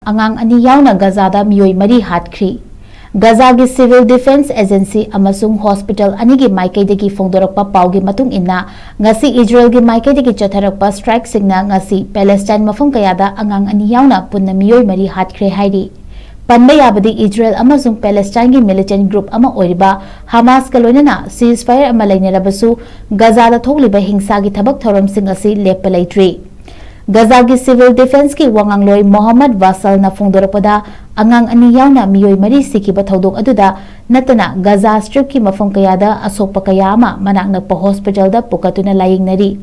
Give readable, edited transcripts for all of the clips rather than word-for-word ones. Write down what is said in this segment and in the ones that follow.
Angang ani Yaona Gaza Da Meeyoi Mari Hatkhre. Gaza gi Civil Defense Agency amasung Hospital ani gi Maikai degi Fongdorakpa paugi matung inna ngasi Israel gi Maikai degi chatharakpa strike singna ngasi Palestine mafam kayada Angang ani Yaona punna Meeyoi Mari Hatkhre hairi. Panba yabadi Israel amasung Palestine gi militant group ama oiriba Hamas ka loinana ceasefire ama lainarabasu Gaza da thogliba hingsa gi thabak thoram sing asi lepa leitri. Gaza gi Civil Defense ki wangangloi Mohammed Wasal na Fongdorakpada Angang ani Yaona Meeyoi Mari sikiba thodok aduda natana Gaza Strip ki mafam kayada asokpa kaya ama manak nakpa hospital da pukatuna layingnari.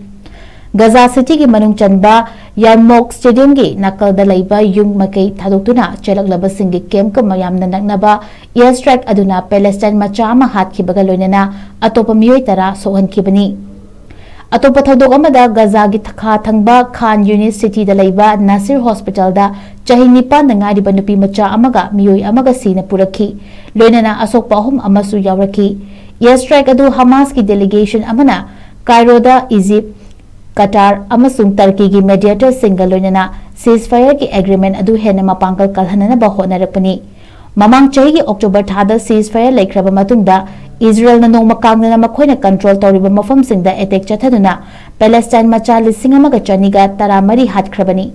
Gaza City ki manung chanba Yarmouk Stadium gi nakal da laiba yung makai thadoktuna chelaklaba singi camp ka mayamna naknaba airstrike aduna Palestine macha ama hatkibaga loinana atopa Meeyoi tara sohankibani. Atopa thodok amada Gaza gi thakha thangba Khan Yunis City da laiba Nasir Hospital da chahi nipa nangariba nupi macha amaga Meeyoi amaga sina purakhi loinana asokpa ahum amasu yawrakhi. Airstrike adu Hamas ki delegation amana Cairo da Egypt Qatar amasung Turkey gi mediator single loinana ceasefire ki agreement adu hena mapangkal kalhanana ba honarakpani. Mamang chahi gi October thada ceasefire laikraba matungda Israel na nong makangna makhoina control tawriba mafam singda attack chathaduna Palestine macha lising amaga chaniga taramari hatkrabani.